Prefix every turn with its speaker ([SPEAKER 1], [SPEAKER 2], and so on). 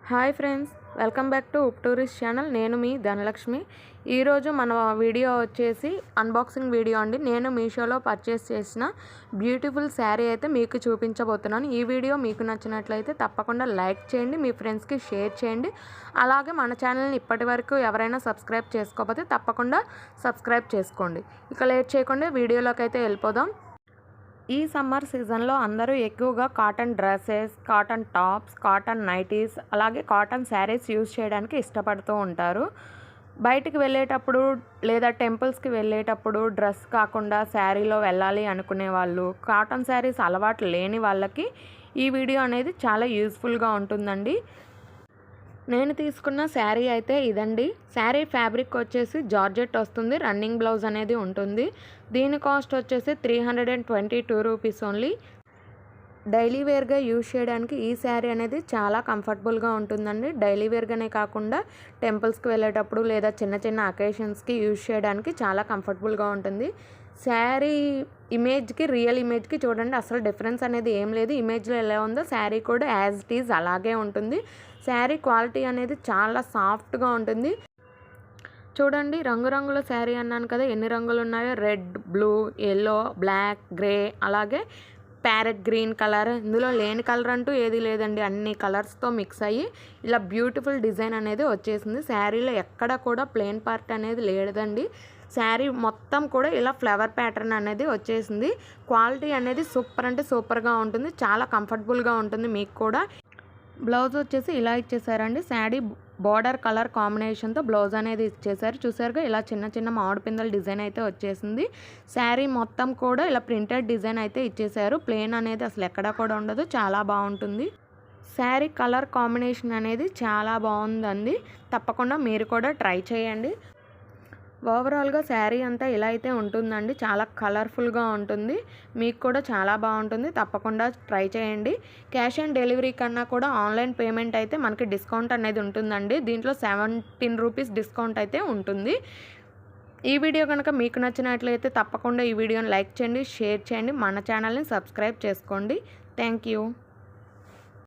[SPEAKER 1] Hi friends, welcome back to ఉప్ tourist channel. నేను మీ ధనలక్ష్మి. ఈరోజు మన వీడియో వచ్చేసి అన్బాక్సింగ్ వీడియో అండి. నేను మీషోలో పర్చేస్ చేసిన బ్యూటిఫుల్ శారీ అయితే మీకు చూపించబోతున్నాను. ఈ వీడియో మీకు నచ్చినట్లయితే తప్పకుండా లైక్ చేయండి, మీ ఫ్రెండ్స్కి షేర్ చేయండి. అలాగే మన ఛానల్ని ఇప్పటి వరకు ఎవరైనా సబ్స్క్రైబ్ చేసుకోకపోతే తప్పకుండా సబ్స్క్రైబ్ చేసుకోండి. ఇక లేట్ చేయకుండా వీడియోలోకి అయితే వెళ్ళిపోదాం. ఈ సమ్మర్ సీజన్లో అందరూ ఎక్కువగా cotton dresses, cotton tops, cotton nighties, అలాగే కాటన్ శారీస్ యూజ్ చేయడానికి ఇష్టపడుతూ ఉంటారు. బయటికి వెళ్ళేటప్పుడు లేదా టెంపుల్స్కి వెళ్ళేటప్పుడు డ్రెస్ కాకుండా శారీలో వెళ్ళాలి అనుకునే వాళ్ళు, కాటన్ శారీస్ అలవాటు లేని వాళ్ళకి ఈ వీడియో అనేది చాలా యూస్ఫుల్గా ఉంటుందండి. నేను తీసుకున్న శారీ అయితే ఇదండి. శారీ ఫ్యాబ్రిక్ వచ్చేసి జార్జెట్ వస్తుంది, రన్నింగ్ బ్లౌజ్ అనేది ఉంటుంది. దీని కాస్ట్ వచ్చేసి 322 రూపీస్ ఓన్లీ. డైలీ వేర్గా యూజ్ చేయడానికి ఈ శారీ అనేది చాలా కంఫర్టబుల్గా ఉంటుందండి. డైలీ వేర్గానే కాకుండా టెంపుల్స్కి వెళ్ళేటప్పుడు లేదా చిన్న చిన్న అకేషన్స్కి యూజ్ చేయడానికి చాలా కంఫర్టబుల్గా ఉంటుంది. శారీ ఇమేజ్కి రియల్ ఇమేజ్కి చూడండి, అసలు డిఫరెన్స్ అనేది ఏం లేదు. ఇమేజ్లో ఎలా ఉందో శారీ కూడా యాజ్ ఇట్ ఈజ్ అలాగే ఉంటుంది. శారీ క్వాలిటీ అనేది చాలా సాఫ్ట్గా ఉంటుంది. చూడండి, రంగురంగుల శారీ అన్నాను కదా, ఎన్ని రంగులు ఉన్నాయో. Red, blue, yellow, black, grey, అలాగే ప్యారెట్ గ్రీన్ కలర్. ఇందులో లేని కలర్ అంటూ ఏది లేదండి, అన్ని కలర్స్తో మిక్స్ అయ్యి ఇలా బ్యూటిఫుల్ డిజైన్ అనేది వచ్చేసింది. శారీలో ఎక్కడ కూడా ప్లెయిన్ పార్ట్ అనేది లేదండి. శారీ మొత్తం కూడా ఇలా ఫ్లవర్ ప్యాటర్న్ అనేది వచ్చేసింది. క్వాలిటీ అనేది సూపర్ అంటే సూపర్గా ఉంటుంది, చాలా కంఫర్టబుల్గా ఉంటుంది మీకు కూడా. బ్లౌజ్ వచ్చేసి ఇలా ఇచ్చేసారండి. శారీ బార్డర్ కలర్ కాంబినేషన్తో బ్లౌజ్ అనేది ఇచ్చేసారు. చూసారుగా, ఇలా చిన్న చిన్న మామిడి పిందెల డిజైన్ అయితే వచ్చేసింది. శారీ మొత్తం కూడా ఇలా ప్రింటెడ్ డిజైన్ అయితే ఇచ్చేసారు. ప్లెయిన్ అనేది అసలు ఎక్కడా కూడా ఉండదు, చాలా బాగుంటుంది. శారీ కలర్ కాంబినేషన్ అనేది చాలా బాగుందండి. తప్పకుండా మీరు కూడా ట్రై చేయండి. ఓవరాల్గా శారీ అంతా ఇలా అయితే ఉంటుందండి, చాలా కలర్ఫుల్గా ఉంటుంది. మీకు కూడా చాలా బాగుంటుంది, తప్పకుండా ట్రై చేయండి. క్యాష్ ఆన్ డెలివరీ కన్నా కూడా ఆన్లైన్ పేమెంట్ అయితే మనకి డిస్కౌంట్ అనేది ఉంటుందండి. దీంట్లో 17 రూపీస్ డిస్కౌంట్ అయితే ఉంటుంది. ఈ వీడియో కనుక మీకు నచ్చినట్లయితే తప్పకుండా ఈ వీడియోని లైక్ చేయండి, షేర్ చేయండి, మన ఛానల్ని సబ్స్క్రైబ్ చేసుకోండి. Thank you.